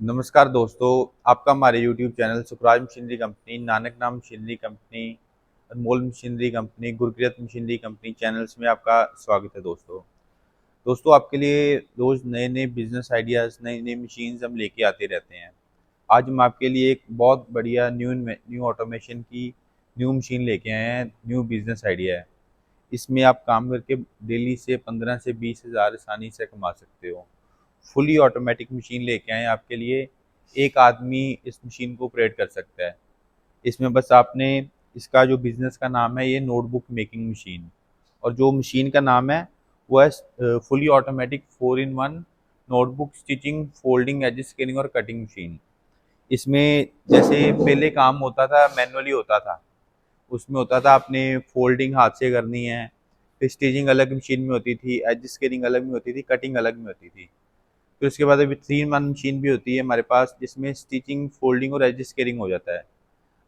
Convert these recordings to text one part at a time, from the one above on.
नमस्कार दोस्तों, आपका हमारे YouTube channel Sukhraj machinery company, Nanak Naam machinery company, Anmol machinery company, Gurkirat machinery company channels में आपका स्वागत है दोस्तों। दोस्तों, आपके लिए रोज़ नए-नए बिज़नेस आइडियाज़, नई-नई मशीन्स हम लेके आते रहते हैं। आज हम आपके लिए एक बहुत बढ़िया न्यू ऑटोमेशन की न्यू मशीन लेके आए हैं, न्यू बिज़नेस आइडिया है। इसमें आप काम करके डेली से 15 से 20 हज़ार आसानी से कमा सकते हो। फुली ऑटोमेटिक मशीन लेके आए हैं आपके लिए। एक आदमी इस मशीन को ऑपरेट कर सकता है। इसमें बस आपने इसका जो बिज़नेस का नाम है, ये नोटबुक मेकिंग मशीन, और जो मशीन का नाम है वो है fully automatic 4 in 1 notebook stitching, folding, edge scanning और कटिंग मशीन। इसमें जैसे पहले काम होता था, मैनुअली होता था। उसमें होता था आपने फोल्डिंग हाथ से करनी है, फिर स्टिचिंग अलग मशीन में होती थी, एज स्कैनिंग अलग में होती थी, कटिंग अलग में होती थी। फिर उसके बाद अभी 3 इन 1 मशीन भी होती है हमारे पास, जिसमें स्टिचिंग, फोल्डिंग और एज स्केलिंग हो जाता है।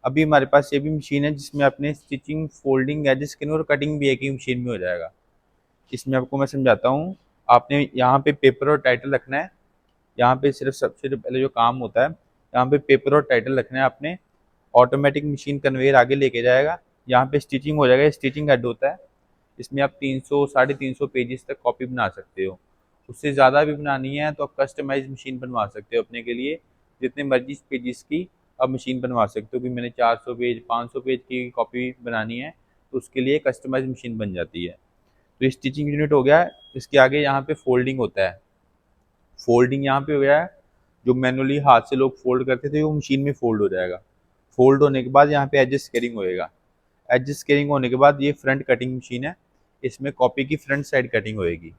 अभी हमारे पास ये भी मशीन है जिसमें अपने स्टिचिंग, फोल्डिंग, एज स्केलिंग और कटिंग भी एक ही मशीन में हो जाएगा। इसमें आपको मैं समझाता हूँ। आपने यहाँ पे पेपर और टाइटल रखना है। यहाँ पे सिर्फ सबसे पहले जो काम होता है, यहाँ पे पेपर और टाइटल रखना है आपने। ऑटोमेटिक मशीन कन्वेयर आगे लेके जाएगा। यहाँ पे स्टिचिंग हो जाएगा, स्टिचिंग हेड होता है। इसमें आप 300 साढ़े 300 पेजेस तक कॉपी बना सकते हो। उससे ज़्यादा भी बनानी है तो आप कस्टमाइज मशीन बनवा सकते हो अपने के लिए। जितने मर्जी पेजेस की आप मशीन बनवा सकते हो कि मैंने 400 पेज 500 पेज की कॉपी बनानी है, तो उसके लिए कस्टमाइज मशीन बन जाती है। तो ये स्टिचिंग यूनिट हो गया है। इसके आगे यहाँ पे फोल्डिंग होता है। फोल्डिंग यहाँ पे हो गया है। जो मैनुअली हाथ से लोग फोल्ड करते थे वो मशीन में फोल्ड हो जाएगा। फोल्ड होने के बाद यहाँ पे एज स्केलिंग होएगा। एज स्केलिंग होने के बाद ये फ्रंट कटिंग मशीन है। इसमें कॉपी की फ्रंट साइड कटिंग होएगी।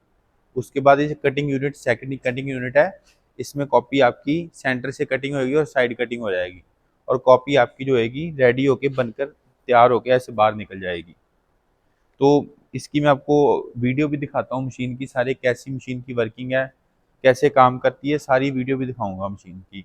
उसके बाद ये cutting unit, second cutting unit है। इसमें कॉपी आपकी सेंटर से कटिंग होगी और साइड कटिंग हो जाएगी, और कॉपी आपकी जो होगी रेडी होके बनकर तैयार होके ऐसे बाहर निकल जाएगी। तो इसकी मैं आपको वीडियो भी दिखाता हूँ मशीन की, सारे कैसी मशीन की वर्किंग है, कैसे काम करती है, सारी वीडियो भी दिखाऊंगा मशीन की।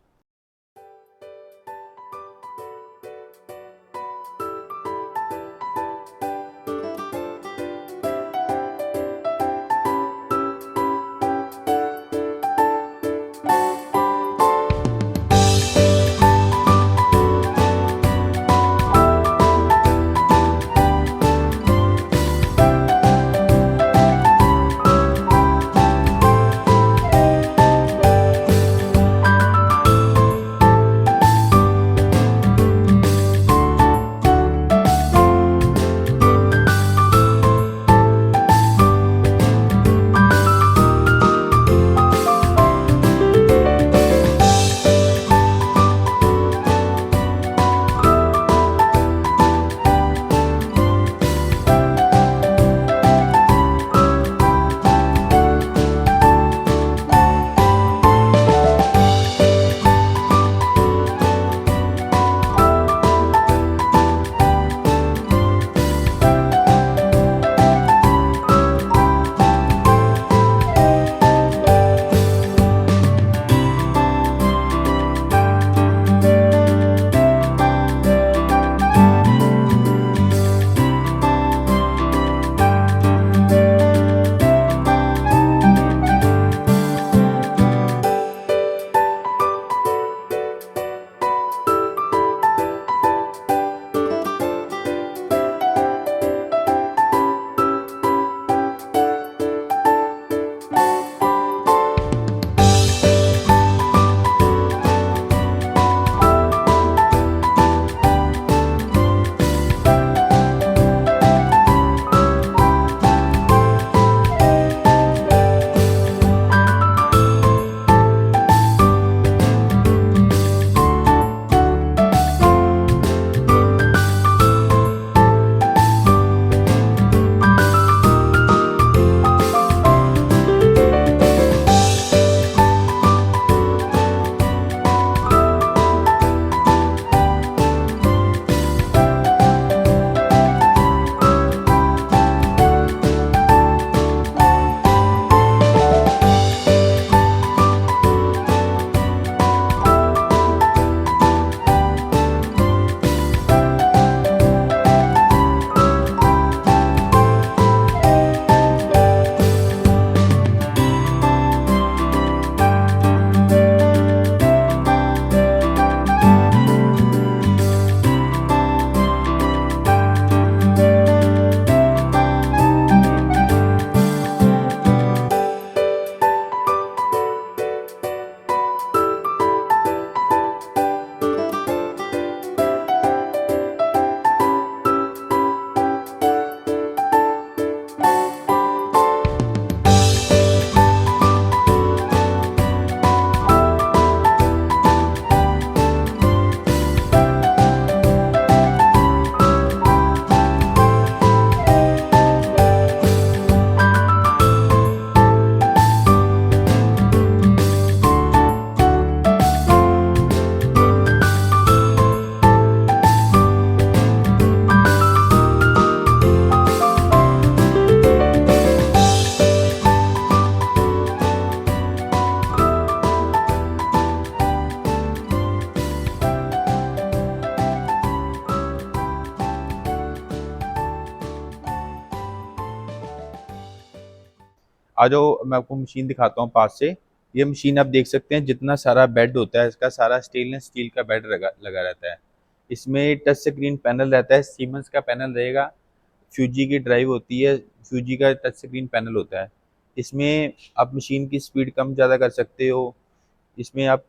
आ जाओ, मैं आपको मशीन दिखाता हूँ पास से। ये मशीन आप देख सकते हैं, जितना सारा बेड होता है इसका सारा स्टेनलेस स्टील का बेड लगा रहता है। इसमें टच स्क्रीन पैनल रहता है, सीमेंस का पैनल रहेगा। फ्यूजी की ड्राइव होती है, फ्यूजी का टच स्क्रीन पैनल होता है। इसमें आप मशीन की स्पीड कम ज़्यादा कर सकते हो। इसमें आप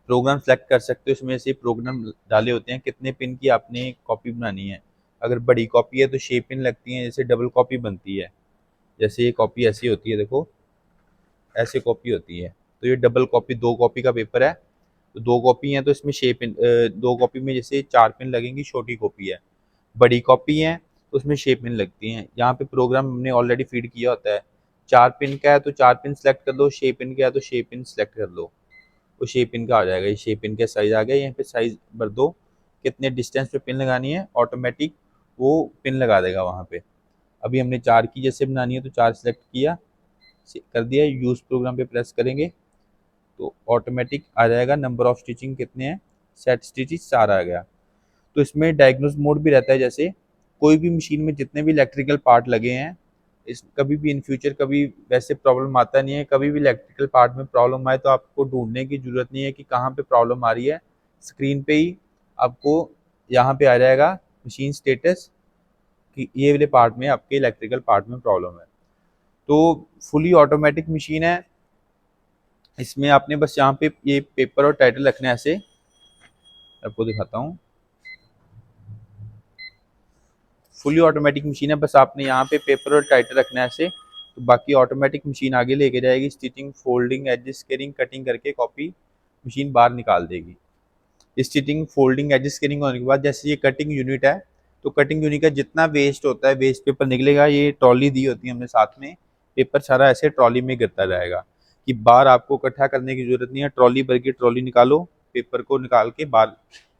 प्रोग्राम सेलेक्ट कर सकते हो, इसमें से प्रोग्राम डाले होते हैं कितने पिन की आपने कॉपी बनानी है। अगर बड़ी कॉपी है तो 6 पिन लगती हैं, जैसे डबल कॉपी बनती है। जैसे ये कॉपी ऐसी होती है, देखो ऐसे कॉपी होती है। तो ये डबल कॉपी, 2 कॉपी का पेपर है, तो 2 कॉपी है तो इसमें 6 पिन, 2 कॉपी में जैसे 4 पिन लगेंगी, छोटी कॉपी है। बड़ी कॉपी है तो उसमें 6 पिन लगती हैं। यहाँ पे प्रोग्राम हमने ऑलरेडी फीड किया होता है। 4 पिन का है तो 4 पिन सेलेक्ट कर दो, 6 पिन का है तो 6 पिन सेलेक्ट कर दो। वो 6 पिन का आ जाएगा, ये 6 पिन का साइज आ गया। यहाँ पे साइज भर दो, कितने डिस्टेंस पे पिन लगानी है, ऑटोमेटिक वो पिन लगा देगा वहाँ पे। अभी हमने 4 की जैसे बनानी है तो 4 सेलेक्ट किया, कर दिया, यूज़ प्रोग्राम पे प्रेस करेंगे तो ऑटोमेटिक आ जाएगा। नंबर ऑफ स्टिचिंग कितने हैं, सेट स्टिचेस 4 आ गया। तो इसमें डायग्नोस मोड भी रहता है, जैसे कोई भी मशीन में जितने भी इलेक्ट्रिकल पार्ट लगे हैं, इस कभी भी इन फ्यूचर कभी वैसे प्रॉब्लम आता नहीं है। कभी भी इलेक्ट्रिकल पार्ट में प्रॉब्लम आए तो आपको ढूंढने की ज़रूरत नहीं है कि कहाँ पे प्रॉब्लम आ रही है। स्क्रीन पे ही आपको यहाँ पे आ जाएगा मशीन स्टेटस कि ये वाले पार्ट में आपके इलेक्ट्रिकल पार्ट में प्रॉब्लम है। तो फुली ऑटोमेटिक मशीन है। इसमें आपने बस यहाँ पे ये पेपर और टाइटल रखना है ऐसे, आपको दिखाता हूँ। फुली ऑटोमेटिक मशीन है, बस आपने यहाँ पे पेपर और टाइटल रखना है ऐसे, तो बाकी ऑटोमेटिक मशीन आगे लेके जाएगी। स्टिचिंग, फोल्डिंग, एडजस्ट करिंग, कटिंग करके कॉपी मशीन बाहर निकाल देगी। स्टिचिंग, फोल्डिंग, एडजस्ट करिंग होने के बाद जैसे ये कटिंग यूनिट है, तो कटिंग यूनिट का जितना वेस्ट होता है, वेस्ट पेपर निकलेगा। ये ट्रॉली दी होती है हमने साथ में, पेपर सारा ऐसे ट्रॉली में गिरता जाएगा कि बाहर आपको इकट्ठा करने की जरूरत नहीं है। ट्रॉली भर के ट्रॉली निकालो, पेपर को निकाल के बाहर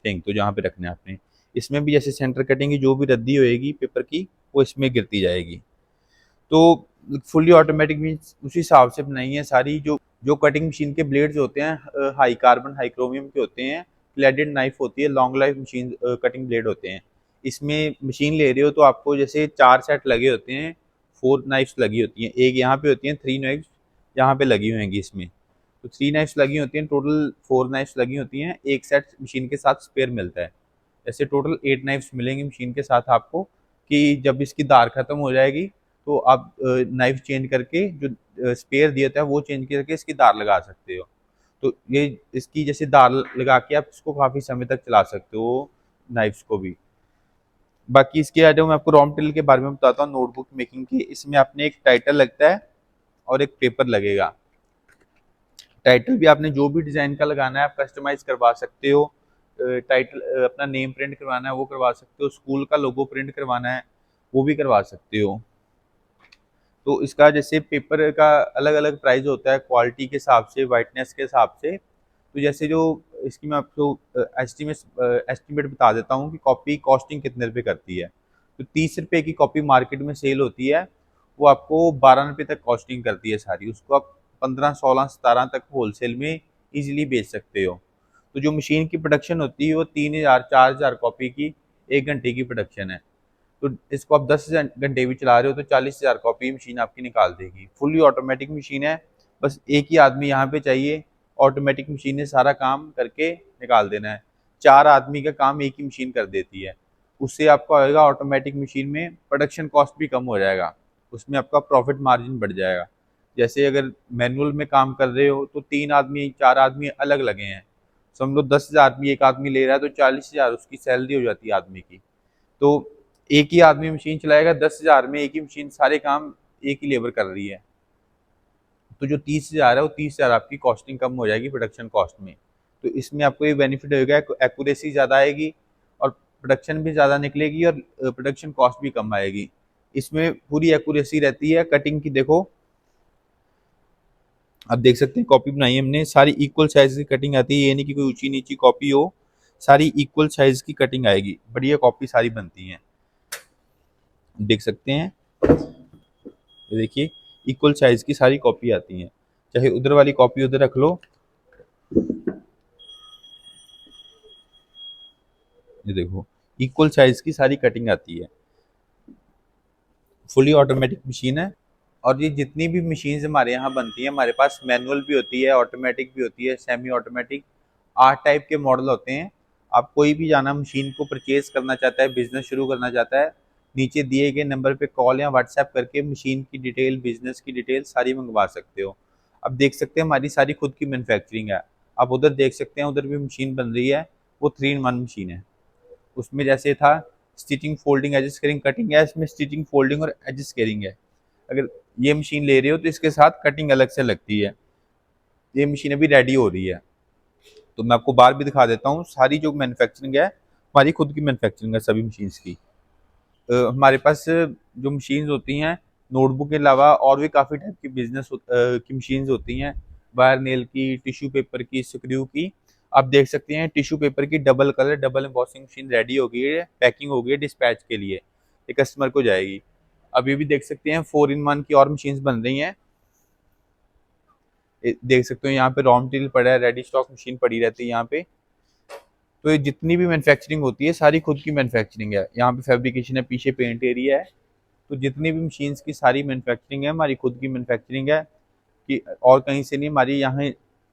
फेंक दो जहाँ पे रखना है आपने। इसमें भी जैसे सेंटर कटिंग की जो भी रद्दी होएगी पेपर की, वो इसमें गिरती जाएगी। तो फुली ऑटोमेटिक मीन्स उसी हिसाब से बनाई है सारी। जो जो कटिंग मशीन के ब्लेड्स होते हैं हाई कार्बन हाई क्रोमियम के होते हैं। क्लेडेड नाइफ होती है, long life machine cutting blade होते हैं। इसमें मशीन ले रहे हो तो आपको जैसे 4 सेट लगे होते हैं, 4 नाइफ्स लगी होती हैं। एक यहाँ पे होती हैं 3 नाइफ्स, यहाँ पे लगी हुई इसमें। तो 3 नाइफ्स लगी होती हैं, टोटल 4 नाइफ्स लगी होती हैं। एक सेट मशीन के साथ स्पेयर मिलता है। ऐसे टोटल 8 नाइफ्स मिलेंगी मशीन के साथ आपको, कि जब इसकी धार खत्म हो जाएगी तो आप नाइफ चेंज करके जो स्पेयर दिया था वो चेंज करके इसकी धार लगा सकते हो। तो ये इसकी जैसे धार लगा के आप इसको काफ़ी समय तक चला सकते हो, नाइफ्स को भी। बाकी इसके आ जाओ, मैं आपको रॉ मटेरियल के बारे में बताता हूँ नोटबुक मेकिंग की। इसमें अपने एक टाइटल लगता है और एक पेपर लगेगा। टाइटल भी आपने जो भी डिज़ाइन का लगाना है आप कस्टमाइज करवा सकते हो। टाइटल अपना नेम प्रिंट करवाना है वो करवा सकते हो, स्कूल का लोगो प्रिंट करवाना है वो भी करवा सकते हो। तो इसका जैसे पेपर का अलग अलग प्राइस होता है, क्वालिटी के हिसाब से, वाइटनेस के हिसाब से। तो जैसे जो इसकी मैं आपको एस्टिमेट बता देता हूँ कि कॉपी कॉस्टिंग कितने रुपए करती है। तो 30 रुपये की कॉपी मार्केट में सेल होती है, वो आपको 12 रुपये तक कॉस्टिंग करती है सारी। उसको आप 15, 16, 17 तक होलसेल में इजीली बेच सकते हो। तो जो मशीन की प्रोडक्शन होती है वो 3000, 4000 कॉपी की 1 घंटे की प्रोडक्शन है। तो इसको आप 10 घंटे भी चला रहे हो तो 40,000 कॉपी मशीन आपकी निकाल देगी। फुली ऑटोमेटिक मशीन है, बस एक ही आदमी यहाँ पे चाहिए। ऑटोमेटिक मशीन ने सारा काम करके निकाल देना है। 4 आदमी का काम एक ही मशीन कर देती है। उससे आपका होएगा ऑटोमेटिक मशीन में प्रोडक्शन कॉस्ट भी कम हो जाएगा, उसमें आपका प्रॉफिट मार्जिन बढ़ जाएगा। जैसे अगर मैनुअल में काम कर रहे हो तो 3 आदमी 4 आदमी अलग लगे हैं, समझ लो 10,000 भी एक आदमी ले रहा है तो 40,000 उसकी सैलरी हो जाती है आदमी की। तो एक ही आदमी मशीन चलाएगा, 10,000 में एक ही मशीन सारे काम एक ही लेबर कर रही है। तो जो 30,000 है वो 30,000 आपकी कॉस्टिंग कम हो जाएगी प्रोडक्शन कॉस्ट में। तो इसमें आपको ये बेनिफिट होगा, एक्यूरेसी ज़्यादा आएगी और प्रोडक्शन भी ज़्यादा निकलेगी और प्रोडक्शन कॉस्ट भी कम आएगी। इसमें पूरी एक्यूरेसी रहती है कटिंग की। देखो आप देख सकते हैं कॉपी बनाई है हमने, सारी इक्वल साइज की कटिंग आती है। ये नहीं कि कोई ऊंची नीची कॉपी हो, सारी इक्वल साइज की कटिंग आएगी। बढ़िया कॉपी सारी बनती हैं, देख सकते हैं। ये देखिए इक्वल साइज की सारी कॉपी आती हैं, चाहे उधर वाली कॉपी उधर रख लो। ये देखो इक्वल साइज की सारी कटिंग आती है। फुली ऑटोमेटिक मशीन है, और ये जितनी भी मशीन्स हमारे यहाँ बनती हैं, हमारे पास मैनुअल भी होती है, ऑटोमेटिक भी होती है, सेमी ऑटोमेटिक, 8 टाइप के मॉडल होते हैं। आप कोई भी जाना मशीन को परचेज करना चाहता है, बिजनेस शुरू करना चाहता है, नीचे दिए गए नंबर पे कॉल या व्हाट्सएप करके मशीन की डिटेल, बिजनेस की डिटेल सारी मंगवा सकते हो। अब देख सकते हैं हमारी सारी खुद की मैन्युफैक्चरिंग है। आप उधर देख सकते हैं, उधर भी मशीन बन रही है, वो 3 इन 1 मशीन है। उसमें जैसे था stitching, folding, edge scaling, cutting है, इसमें स्टिचिंग, फोल्डिंग और एज स्केलिंग है। अगर ये मशीन ले रहे हो तो इसके साथ कटिंग अलग से लगती है। ये मशीन अभी रेडी हो रही है, तो मैं आपको बाहर भी दिखा देता हूँ। सारी जो मैन्युफैक्चरिंग है हमारी खुद की मैन्युफैक्चरिंग है सभी मशीन्स की। हमारे पास जो मशीन्स होती हैं, नोटबुक के अलावा और भी काफ़ी टाइप की बिजनेस की मशीन्स होती हैं, वायर नेल की, टिश्यू पेपर की, स्क्रू की। आप देख सकते हैं टिश्यू पेपर की double colour double embossing machine ready हो गई है, पैकिंग हो गई है डिस्पैच के लिए, ये कस्टमर को जाएगी। अभी भी देख सकते हैं 4 इन 1 की और मशीन्स बन रही हैं। देख सकते हो यहाँ पे रॉ मटेरियल पड़ा है, रेडी स्टॉक मशीन पड़ी रहती है यहाँ पे। तो ये जितनी भी मैन्युफैक्चरिंग होती है सारी खुद की मैन्युफैक्चरिंग है। यहाँ पे फैब्रिकेशन है, पीछे पेंट एरिया है। तो जितनी भी मशीन्स की सारी मैन्युफैक्चरिंग है हमारी खुद की मैन्युफैक्चरिंग है, कि और कहीं से नहीं, हमारी यहाँ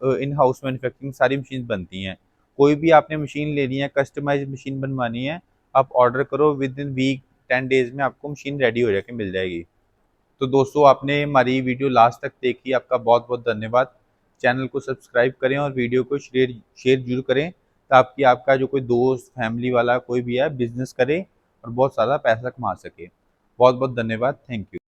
इन हाउस मैन्युफैक्चरिंग सारी मशीन बनती हैं। कोई भी आपने मशीन लेनी है, कस्टमाइज मशीन बनवानी है, आप ऑर्डर करो, विद इन वीक 10 डेज में आपको मशीन रेडी हो जाके मिल जाएगी। तो दोस्तों, आपने हमारी वीडियो लास्ट तक देखी, आपका बहुत बहुत धन्यवाद। चैनल को सब्सक्राइब करें और वीडियो को शेयर शेयर जरूर करें, ताकि आपका जो कोई दोस्त, फैमिली वाला कोई भी है, बिजनेस करे और बहुत सारा पैसा कमा सके। बहुत बहुत धन्यवाद। Thank you.